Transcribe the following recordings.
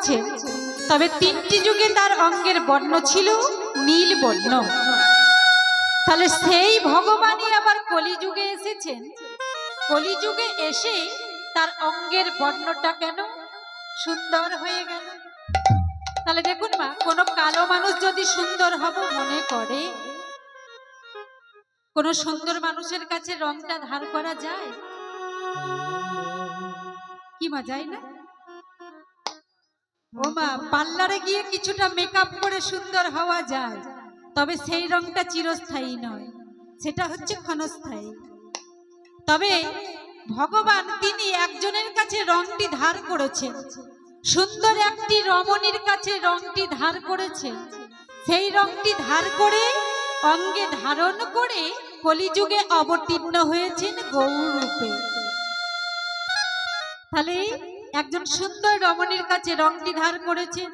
হয়েছে, তবে 3টি যুগে তার অঙ্গের বর্ণ ছিল নীল বর্ণ। তাহলে সেই ভগবানই আবার কলিযুগে এসেছেন, কলিযুগে এসে তার অঙ্গের বর্ণটা কেন সুন্দর হয়ে গেল? তাহলে দেখুন মা, কোন কালো মানুষ যদি সুন্দর হব মনে করে, কোন সুন্দর মানুষের কাছে রংটা ধার করা যায় কি মা? যায় না? ও মা, পার্লারে গিয়ে কিছুটা মেকআপ করে সুন্দর হওয়া যায়, তবে সেই রংটা চিরস্থায়ী নয়, সেটা হচ্ছে ক্ষণস্থায়ী। তবে ভগবান তিনি একজনের কাছে রংটি ধার করেছেন, সুন্দর একটি রমণীর কাছে রংটি ধার করেছেন, সেই রংটি ধার করে অঙ্গে ধারণ করে কলিযুগে অবতীর্ণ হয়েছেন গৌর রূপে। তাহলে একজন সুন্দর রমণীর কাছে রংটি ধার করেছেন,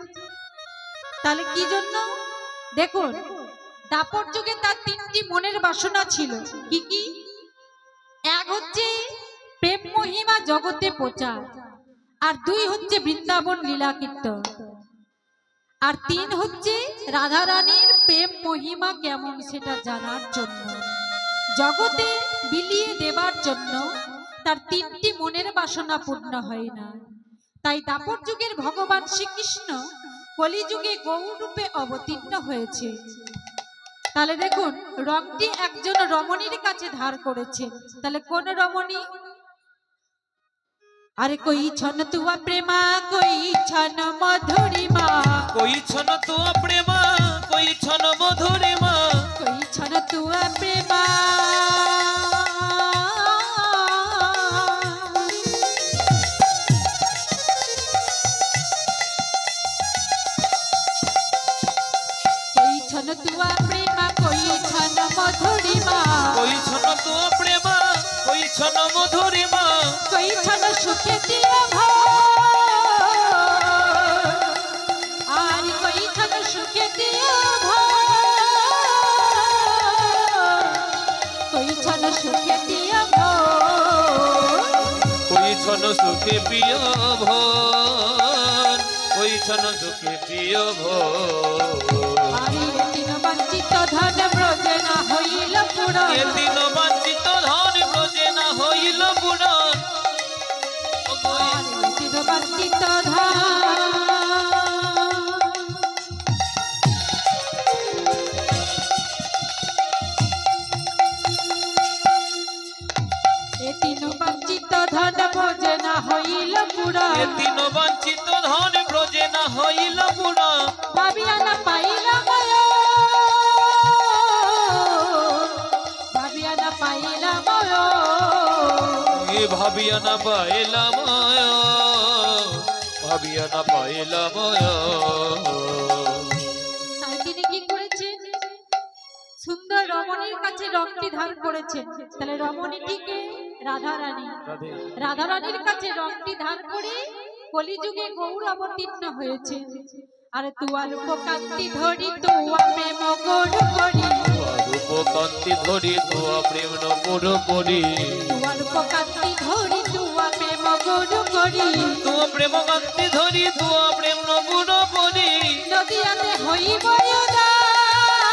তাহলে কি জন্য? দেখুন, দাপর যুগে তার 3টি মনের বাসনা ছিল। কি কি? এক হচ্ছে প্রেম মহিমা জগতে প্রচার, আর 2 হচ্ছে বৃন্দাবন লীলা কীর্তন, আর 3 হচ্ছে রাধা রানীর প্রেম মহিমা কেমন সেটা জানার জন্য, জগতে বিলিয়ে দেবার জন্য। তার 3টি মনের বাসনা পূর্ণ হয় না। তাই দাপর যুগের ভগবান শ্রীকৃষ্ণ কলিযুগে গৌর রূপে অবতীর্ণ হয়েছে। তাহলে দেখুন, রংটি একজন রমণীর কাছে ধার করেছে। তাহলে কোন রমণী? अरे कोई छन तुआ प्रेमा, कोई छन मधुरिमा, कोई छन तुआ प्रेमा, कोई छन मधुरिमा, कोई छन तुआ प्रेमा, कोई छन तुआ प्रेमा, कोई छन मधुरिमा, कोई छन तुआ प्रेमा, कोई छन मधुरिमा, कोई छन सुखे दिया भो, और कोई छन सुखे दिया भो, कोई छन सुखे दिया भो, कोई छन सुखे पिय भोन, कोई छन सुखे पिय भोन। आरी ये 3 वंचित धन ब्रजे ना हईल पुराण, ये 3 वंचित धन ब्रजे ना हईल पुराण, आरी ये 3 वंचित धन, ये 3 वंचित धन ब्रजे ना हईल ये पुराण, 3 वंचित धन ब्रजे ना हईल पुराण। भाबिया ना पाइला मयो, भाबिया ना पाइला मयो, ये भाबिया ना पाइला मयो, भाबिया ना पाइला मयो। তাই তিনি কি করেছেন? সুন্দর রমণীর কাছে রংটি ধার করেছেন। তাহলে রমণীটিকে রাধা রানী, রাধা রানীর কাছে রংটি ধার করে কলিযুগে গৌর অবতীর্ণ হয়েছে। আর তুয়া রূপ কান্তি ধরি তুয়া প্রেম গৌর করি, রূপ কান্তি ধরি তুয়া প্রেম নপুর পরি, তুয়া রূপ কান্তি ধরি তুয়া প্রেম গৌর করি, তুয়া প্রেম কান্তি ধরি তুয়া প্রেম নপুর পরি। নদিয়াতে হইব উদয়,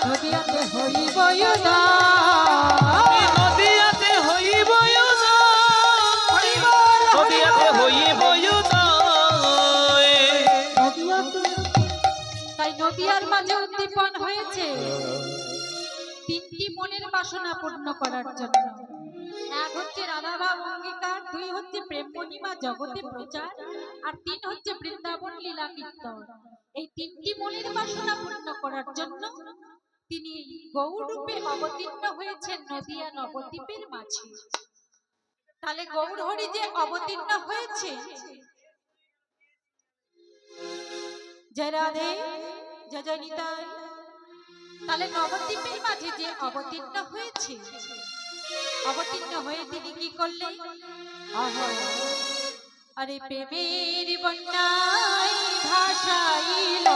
নদিয়াতে হইব উদয়, নদিয়াতে হইব উদয়, নদিয়াতে হইব উদয়। তাই নদিয়ার মাঝে উদ্দীপন হয়েছে 3টি মনের বাসনা পূর্ণ করার জন্য। এক হচ্ছে রাধাভাব অঙ্গীকার, 2 হচ্ছে প্রেম মহিমা জগতে প্রচার, আর 3 হচ্ছে বৃন্দাবন লীলা কীর্তন। এই 3টি মনের বাসনা পূর্ণ করার জন্য তিনি গৌর রূপে অবতীর্ণ হয়েছেন নদিয়া নবদ্বীপের মাঝে। তাহলে গৌর হরি যে অবতীর্ণ হয়েছে, জয় রাধে জয় জয় নিতাই, তাহলে নবদ্বীপের মাঝে যে অবতীর্ণ হয়েছে, অবতীর্ণ হয়ে তিনি কি করলেন? আরে প্রেমের বন্যায় ভাসাইল,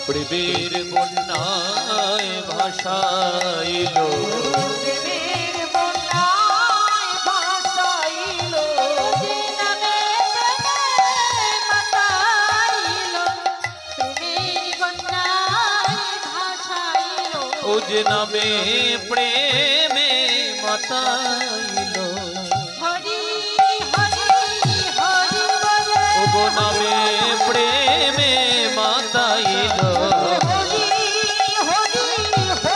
প্রেমের বন্যায় ভাসাইল, প্রেমের বন্যায় ভাসাইল, যে নামে প্রেমে যে নামে প্রেমে মাতাইল হরি হরি হরি বলে ও গো নামে প্রেমে মাতাইল হরি হরি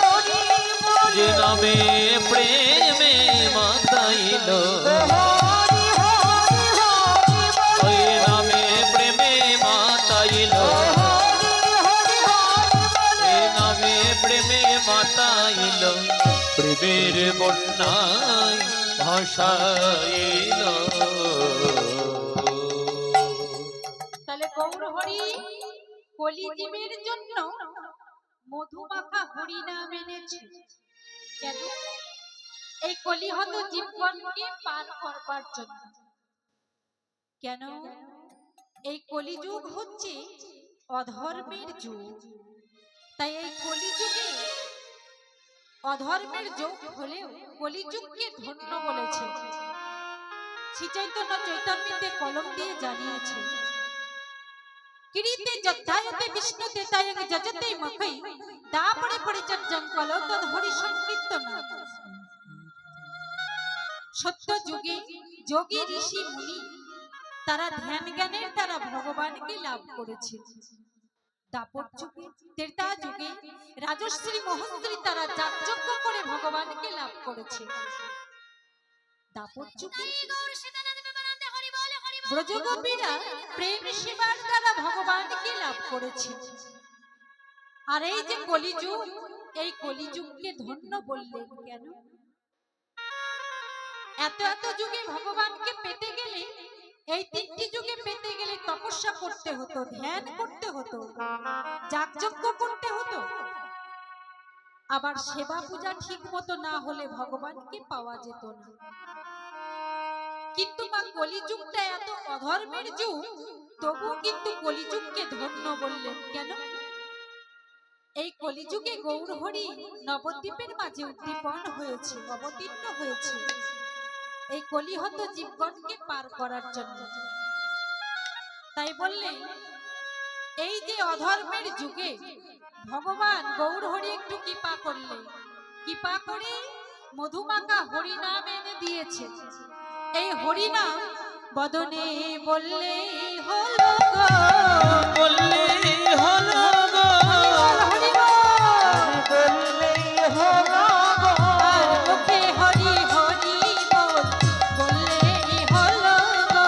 হরি বলে যে নামে প্রেমে মাতাইল হরি হরি হরি বলে ওই নামে প্রেমে মাতাইল হরি হরি হরি বলে এ নামে প্রেমে মাতাইল প্রেমের বন্যায় ভাসাইল তাহলে গৌর হরি কলিজীবের জন্য মধুমাখা হরি নাম এনেছে। কেন? এই কলিহত জীবগণকে পার করবার জন্য। কেন? এই কলিযুগ হচ্ছে অধর্মের যুগ। তাই এই কলিযুগে অধর্মের যুগ হলেও কলিযুগকে ধন্য বলেছে। শ্রী চৈতন্য চৈতন্যতে কলম দিয়ে জানিয়েছে, কিরিতে যদ্ধায়তে বিষ্ণুতে তায়ং যজতে মখৈ দাপড়ে পরিচর্যং কলো তদ হরি সংকীর্তন। সত্য যুগে যোগী ঋষি মুনি তারা ধ্যান জ্ঞানের দ্বারা ভগবানকে লাভ করেছে। দাপর যুগে ত্রেতা যুগে রাজশ্রী মহশ্রী তারা যাগযজ্ঞ করে ভগবানকে লাভ করেছে। দাপর যুগে ব্রজগোপীরা প্রেম সেবার দ্বারা ভগবানকে লাভ করেছে। আর এই যে কলিযুগ, এই কলিযুগকে ধন্য বললেন কেন? এত এত যুগে ভগবানকে পেতে গেলে, এই তিনটি যুগে পেতে গেলে তপস্যা করতে হতো, ধ্যান করতে হতো, যাগযজ্ঞ করতে হতো। আবার সেবা পূজা ঠিক মতো না হলে ভগবানকে পাওয়া যেত না। কিন্তু মা কলিযুগটা এত অধর্মের যুগ, তবু কিন্তু কলিযুগকে ধন্য বললেন কেন? এই কলিযুগে গৌর হরি নবদ্বীপের মাঝে উদ্দীপন হয়েছে, অবতীর্ণ হয়েছে এই কলিহত জীবগণকে পার করার জন্য। তাই বললেন, এই যে অধর্মের যুগে ভগবান গৌর হরি একটু কৃপা করলেন, কৃপা করে মধুমাখা হরিনাম এনে দিয়েছে। এই হরিনাম বদনে বললে হলো গো, বললে হলো গো হরি বল বললে হলো গো, আর মুখে হরি হরি বল বললে হলো গো,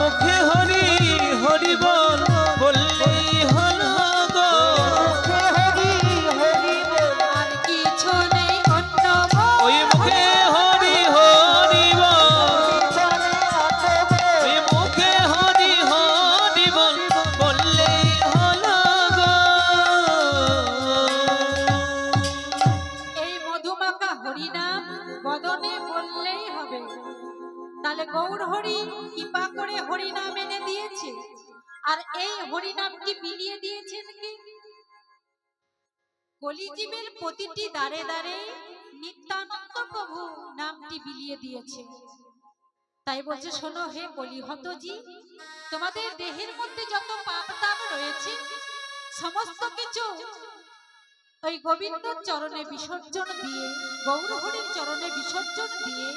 মুখে হরি হরি বল বললে হলো গো মুখে হরি হরি বল আর কিছু নেই অন্য বল, ওই মুখে হরি হরি বল ওই মুখে হরি হরি বল বললে হলো গো এই মধুমাখা হরিনাম বদনে বললেই হবে। তাহলে গৌর হরি কৃপা করে হরিনাম এনে দিয়েছে। আর এই হরিনামটি বিলিয়ে দিয়েছেন কি? কলিজীবের প্রতিটি দ্বারে দ্বারে নিত্যানন্দ প্রভু নামটি বিলিয়ে দিয়েছে। তাই বলছে, শোনো হে কলিহতজি, তোমাদের দেহের মধ্যে যত পাপ তাপ রয়েছে সমস্ত কিছু ওই গোবিন্দর চরণে বিসর্জন দিয়ে, গৌর হরির চরণে বিসর্জন দিয়ে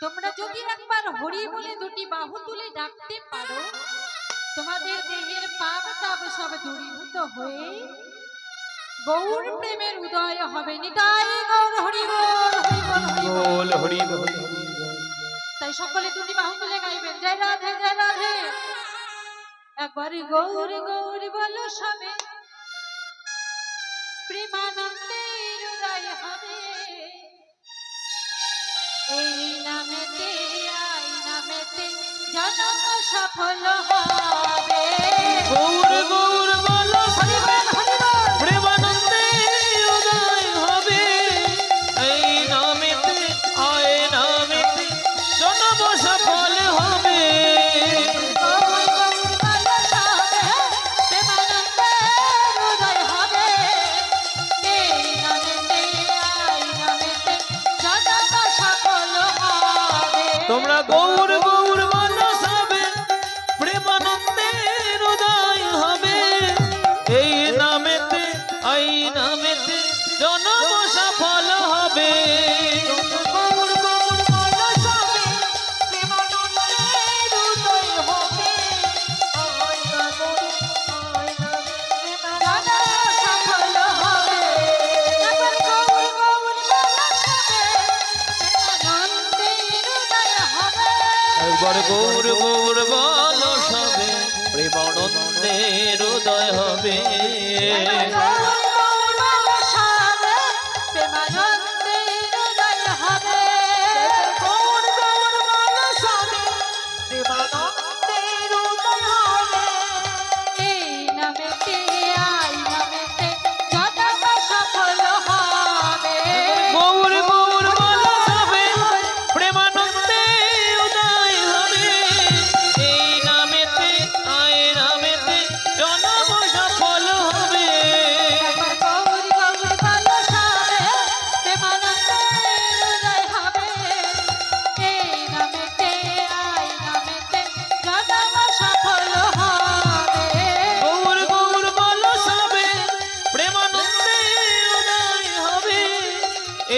তোমরা যদি একবার হরি বলে দুটি বাহু তুলে ডাকতে পারো, তোমাদের দেহের পাপ তাপ সব দূরীভূত হয়ে গৌর প্রেমের উদয় হবে। নিতাই গৌর হরি বল, হরি বল, হরি বল। বল হরি বল তাই সকলে দুটি বাহু তুলে গাইবেন, জয় রাধে জয় রাধে। একবার গৌর গৌর বলো সবে, প্রেমানন্দের উদয় হবে। এই নামেতে আই নামেতে জন্ম সফল হবে। গৌর গৌর বলো হরি বল, হরি বল। প্রেমানন্দে উদয় হবে এই নামেতে আয় নামেতে জন্ম সফল হবে গৌর গৌর বলো সবে, প্রেমানন্দের উদয় হবে। এই নামেতে আই নামেতে জন্ম সফল হবে। তোমরা গৌর গৌর বলো সবে প্রেমানন্দে এবার গৌর গৌর বলো সবে প্রেমানন্দের উদয় হবে গৌর গৌর বলো সবে প্রেমানন্দে উদয় হবে এই নামেতে আয় নামেতে জনম সফল হবে গৌর গৌর বলো সবে প্রেমানন্দে উদয় হবে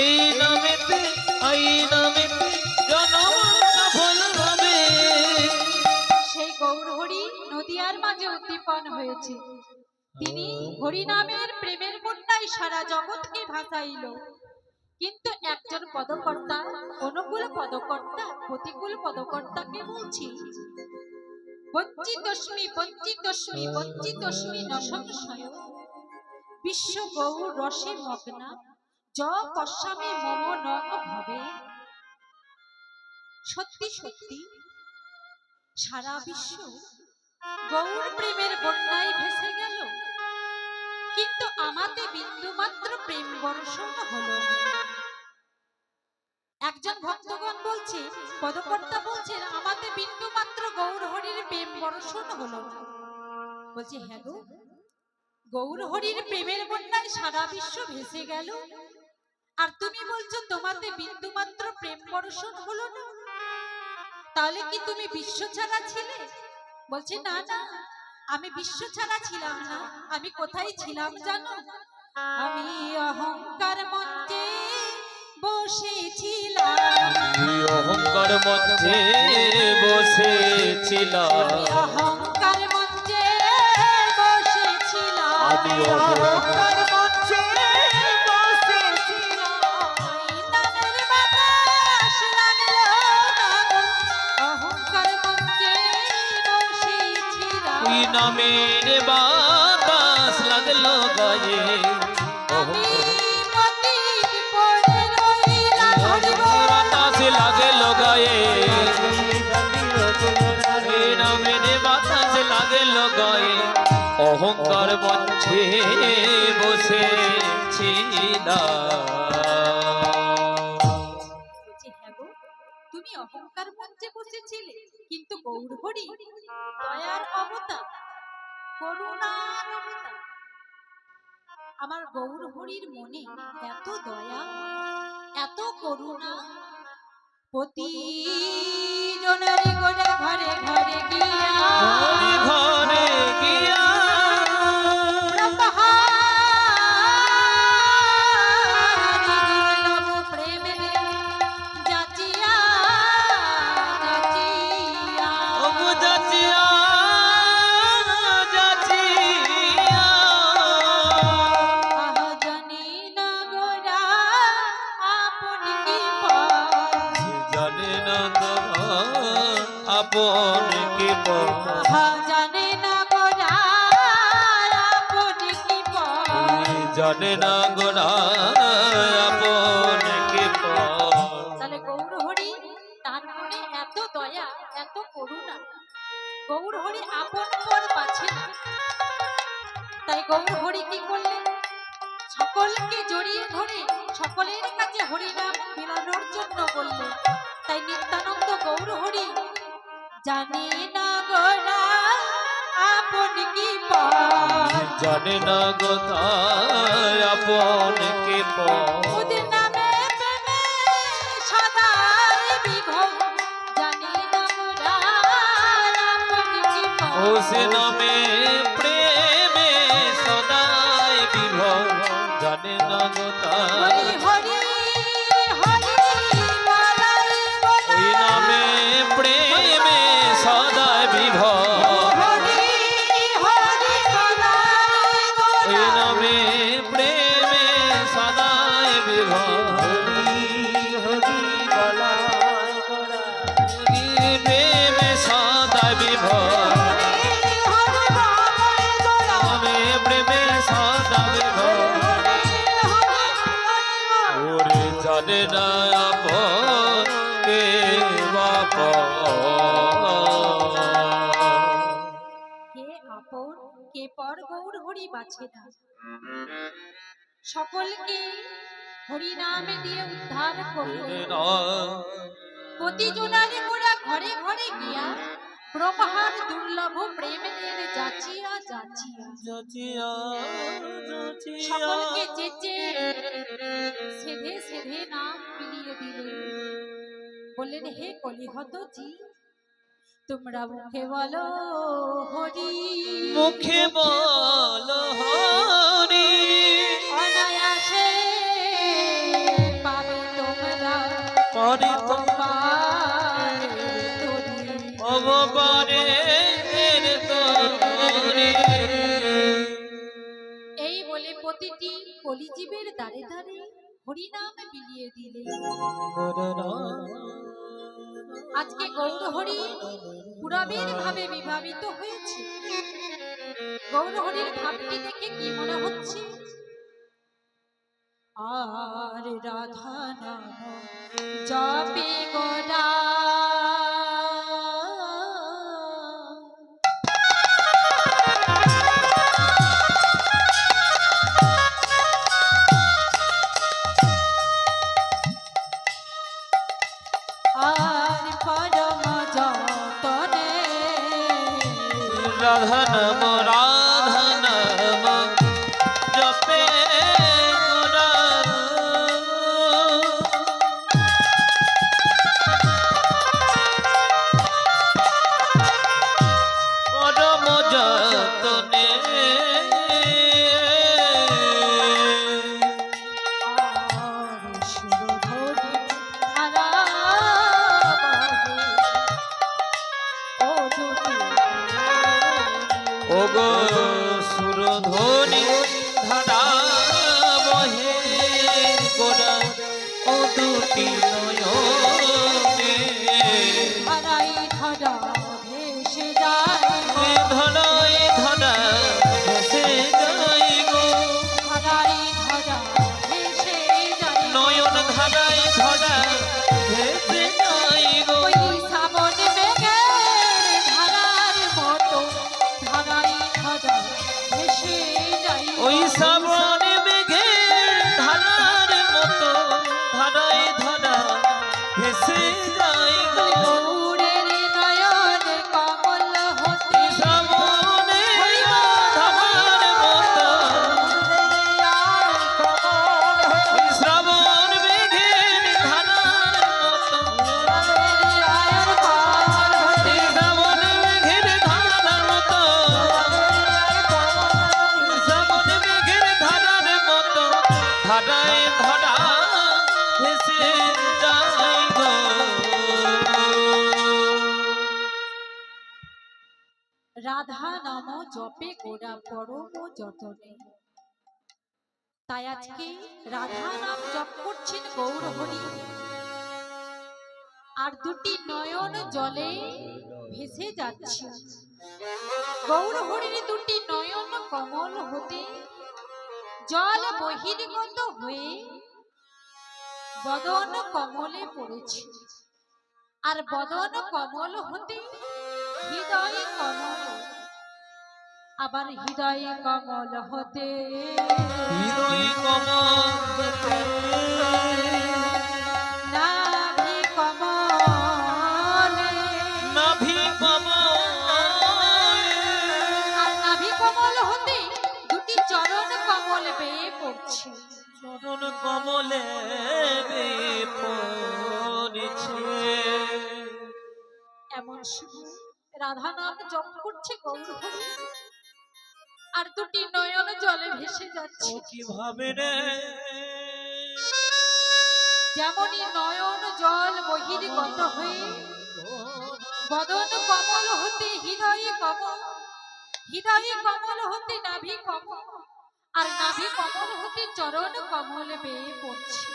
এই নামেতে আই নামেতে জনম সফল হবে সেই গৌর হরি নদিয়ার মাঝে উদ্দীপন হয়েছে। তিনি হরি নামের প্রেমের বন্যায় সারা জগৎকে ভাসাইল। কিন্তু একজন পদকর্তা, অনুকূল পদকর্তা, প্রতিকূল পদকর্তাকে বলছি, বঞ্চিতস্মি বঞ্চিতস্মি বঞ্চিতস্মি ন সংশয় বিশ্ব গৌর রসে মগ্না য পশ্যামি মম নং ভবে। সত্যি সত্যি সারা বিশ্ব গৌর প্রেমের বন্যায় ভেসে গেল, কিন্তু আমাতে বিন্দুমাত্র প্রেম বর্ষণ হলো না। একজন ভক্তগণ বলছে, পদকর্তা বলছেন, আমাতে বিন্দুমাত্র গৌর হরির প্রেম বর্ষণ হলো না। বলছে, হ্যাঁ গো, গৌর হরির প্রেমের বন্যায় সারা বিশ্ব ভেসে গেল, আর তুমি বলছো তোমাতে বিন্দুমাত্র প্রেম বর্ষণ হলো না, তাহলে কি তুমি বিশ্ব ছাড়া ছিলে? বলছে, না না, আমি বিশ্ব ছাড়া ছিলাম না। আমি কোথায় ছিলাম জানো? আমি অহংকার মঞ্চে বসেছিলাম। অহংকার মঞ্চে বসেছিলাম অহংকার মঞ্চে বসেছিলাম। আমি অহংকার মঞ্চে বসেছিলাম। নামের বাতাস লাগলো না গো, অহংকার মঞ্চে বসেছিলাম। ওই নামের বাতাস লাগলো গায়ে বাতাস লাগলো গায়ে এই নামের বাতাস লাগলো গায়ে অহংকার মঞ্চে বসেছিলাম। তুমি অহংকার মঞ্চে বসেছিলে, কিন্তু গৌর হরি দয়ার অবতার, করুণার অবতার। আমার গৌর হরির মনে এত দয়া, এত করুণা, প্রতি জনের ঘরে ঘরে ঘরে গিয়া ঘরে গিয়া প্রেমের যাচিয়া যাচিয়া যাচিয়া যাচিয়া জানি না গোরা আপন কি পায়, জানে না আপন কি জানে না গোরা আপন কি পায়। জানে না গোরা আপন কি তাহলে গৌর হরি, তার মনে এত দয়া, এত করুণা, গৌর হরি আপন পর বাছে না। তাই গৌর হরি কি করলেন? সকলকে জড়িয়ে ধরে সকলের কাছে হরিনাম বিলানোর জন্য বললেন। তাই নিত্যানন্দ গৌর হরি জানে না গোরা আপন কি পায়, জানে না গোথায় আপন কি খুদ নামে প্রেমে সদাই বিভোর, জানে না গোরা আপন কি পায়। ওসে নামে প্রেমে সদাই বিভোর জানে না গোথায় হরি হরি বলাই বলাই, ওই নামে প্রেমে সদাই বিভোর হরি হরি বলাই ওই বলাই, নামে প্রেমে সদাই বিভোর হরি বলাই প্রেমে করে না আপন কে কে আপন কে পর গৌর হরি বাছে না, সকলকে হরি নামে দিয়ে উদ্ধার করল। প্রতিজনারে মোরা ঘরে ঘরে গিয়া ব্রহ্মার দুর্লভ প্রেমের যাচিয়া যাচিয়া সকলকে চেচে সেধে সেধে নাম বিলিয়ে দিলেন। বললেন, হে কলিহত জি, তোমরা মুখে বলো হরি, মুখে বল হরি, অনায়াসে পাবে তোমরা পরে অপারে তরি। অববারে এই বলে প্রতিটি কলিজীবের দ্বারে দ্বারে হরিনাম বিলিয়ে দিলে। আজকে গৌর হরি পুরবের ভাবে বিভাবিত হয়েছে। গৌর হরির ভাবটি দেখে কি মনে হচ্ছে? আর রাধা নাম জপে গোরা, আর পরম যতনে রাধা নাম রাধা নাম জপে গোরা, পরম যতনে ওগো সুরধনি ধারা বহে গোরা ও দুটি নয়নে, ধরাই ধরা ভেসে যায়, ধরাই ধরা ভেসে যাই গো, ধরাই ধরা ভেসে যায়, নয়ন ধারাই ধরা ভেসে যাই গো, ওই শ্রাবণ মেঘের ধারার মতো ধরাই ধরা ভেসে যায়, ওই শ্রাবণ মেঘের ধারার মতো ধারাই ধরা ভেসে যাই গো, গৌরের নয়ন কমল হতে শ্রাবণের ধারার মতো, ওই শ্রাবণ মেঘের ধারার মতো, আয়ের কমল হতে এই শ্রাবণ মেঘের ধারার মতো, শ্রাবণ মেঘের ধারার মতো ধারায় ধরা ভেসে যায় গো। রাধা নাম জপে গোরা পরম যতনে। তাই আজকে রাধা নাম জপ করছেন গৌর হরি, আর দুটি নয়ন জলে ভেসে যাচ্ছে। গৌর হরির দুটি নয়ন কমল হতে জল বহির্গত হয়ে বদন কমলে পড়েছে, আর বদন কমল হতে হৃদয় কমল, আবার হৃদয় কমল হতে হৃদয় কমল নাভি কমলে, নাভি কমল, আর নাভি কমল হতে দুটি চরণ কমল বেয়ে পড়ছে। চরণ কমলে পড়েছে। এমন শুধু রাধা নাম জপ করছে গৌর হরি, আর দুটি নয়ন জলে ভেসে যাচ্ছে। ও কিভাবে রে, যেমনই নয়ন জল বহির্গত হয়ে বদন কমল হতে হৃদয়ে কমল, হৃদয়ে কমল হতে নাভি কমল, আর নাভি কমল হতে চরণ কমল বেয়ে পড়ছে।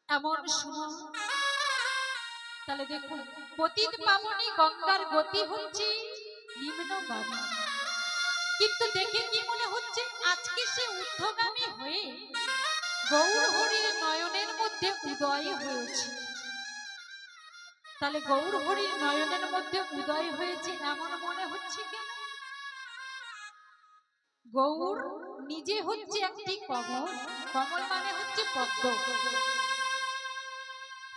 এমন শুনুন, তাহলে দেখুন, পতিত পাবনী গঙ্গার গতি হচ্ছে নিম্নগামী, কিন্তু দেখে কি মনে হচ্ছে আজকে সে ঊর্ধ্বগামী হয়ে গৌর হরির নয়নের মধ্যে উদয় হয়েছে। তাহলে গৌর হরির নয়নের মধ্যে উদয় হয়েছে এমন মনে হচ্ছে কেন? গৌর নিজে হচ্ছে একটি কমল, কমল মানে হচ্ছে পদ্ম।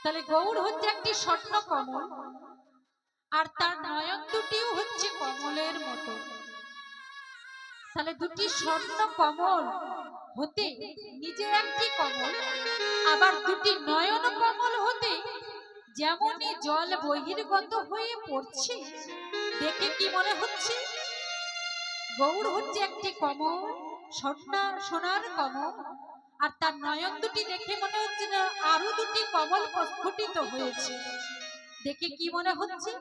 তাহলে গৌর হচ্ছে একটি স্বর্ণ কমল, আর তার নয়ন দুটিও হচ্ছে কমলের মতো। তাহলে দুটি স্বর্ণ কমল হতে নিজে একটি কমল, আবার দুটি নয়ন কমল হতে যেমনই জল বহির্গত হয়ে পড়ছে, দেখে কি মনে হচ্ছে? গৌর হচ্ছে একটি কমল, সোনার কমল, আর তার নয়ন দুটি দেখে মনে হচ্ছে না আরো দুটি কমল প্রস্ফুটিত হয়েছে। দেখে কি মনে হচ্ছে?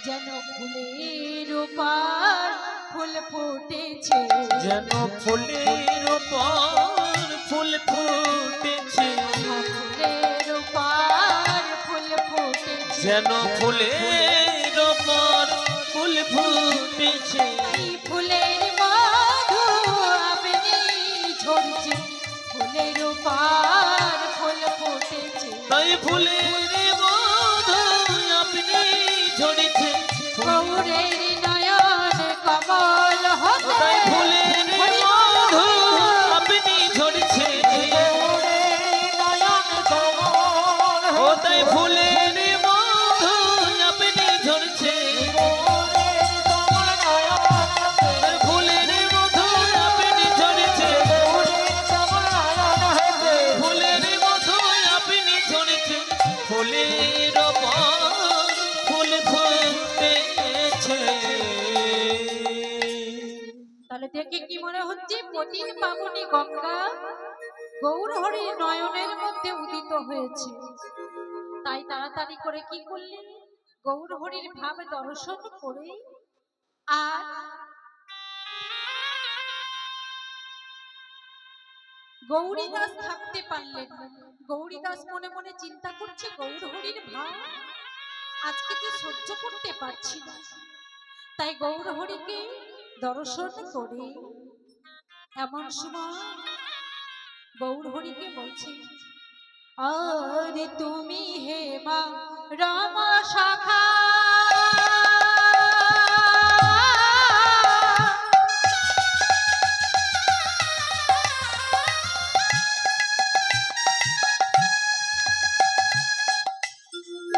যেন ফুলের পার ফুল ফুটেছে, যেন ফুলের উপর ফুল ফুটেছে, ফুলের পার ফুল ফুটেছে, যেন ফুলের উপর ফুল ফুটেছে। এই ফুলের মধু আপনি ঝরছে, ফুলের পার ফুল ফুটেছে, তাই ফুলের মধু আপনি ঝরেছে, গৌরের নয়ন কমল হতে, তাই ফুলের মধু আপনি ঝরেছে, ও তাই ফুলের মধু আপনি ঝরছে, ফুলের মধু আপনি ঝরেছে, ফুলের মধু আপনি ঝরেছে, ফুলের উপর ফুল ফুটেছে। তাহলে দেখে কি মনে হচ্ছে? পতির পাবনী গঙ্গা গৌর হরির নয়নের মধ্যে উদিত হয়েছে। তাই তাড়াতাড়ি করে কি করলেন? গৌর হরির ভাব দর্শন করে আর গৌরীদাস থাকতে পারলেন না। গৌরীদাস মনে মনে চিন্তা করছে, গৌর হরির ভাব আজকে তো সহ্য করতে পারছি না। তাই গৌর হরিকে দর্শন করে এমন সময় গৌর হরিকে বলছে, আর তুমি হে মা রমা শাখা,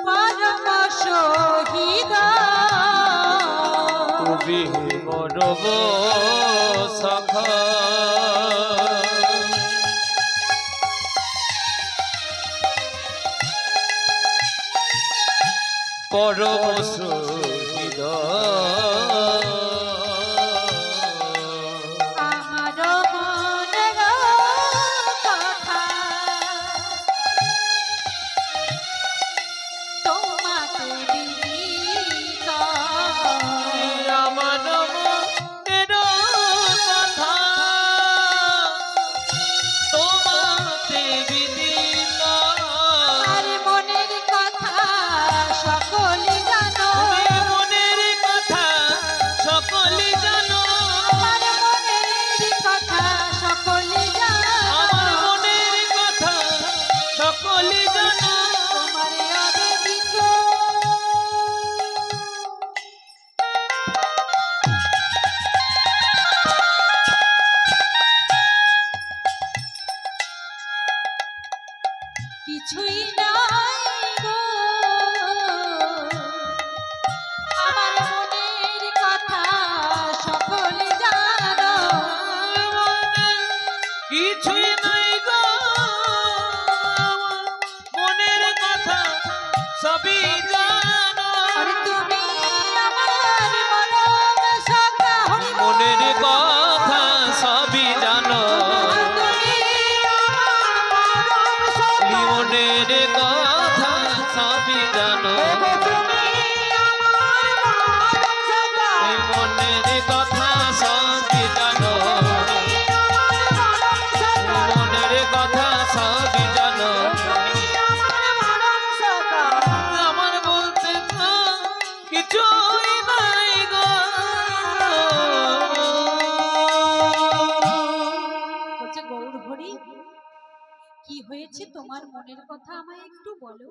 পরম শহীদা, তুমি মরব সখা, পরম শহীদ, আমার মনের কথা তোমাকে বিনীত, আমার মনের কথা তোমাতে বিদিত, আর মনের কথা সকলে জানো, তোমার মনের কথা আমায় একটু বলো।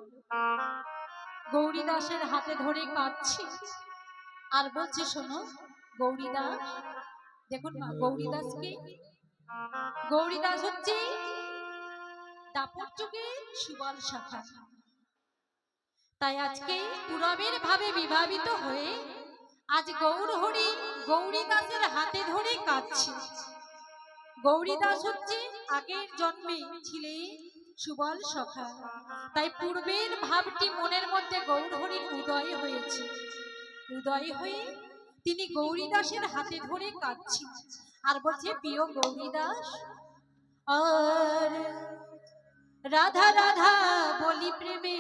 গৌরীদাসের হাতে ধরে কাঁদছি আর বলছে, শোনো গৌরীদাস, দেখুন মা গৌরীদাসকে, গৌরীদাস হচ্ছে দাপর যুগে সুবল শাখা। তাই আজকে পূরবের ভাবে বিভাবিত হয়ে আজ গৌরহরি গৌরীদাসের হাতে ধরে কাঁদছে। গৌরীদাস হচ্ছে আগের জন্মে ছিলেন সুবল সখা, তাই পূর্বের ভাবটি মনের মধ্যে গৌরহরির উদয় হয়েছে। উদয় হয়ে তিনি গৌরীদাসের হাতে ধরে কাঁদছে আর বলছে, প্রিয় গৌরীদাস, আর রাধা রাধা বলি প্রেমে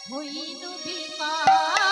হইনু বিকার।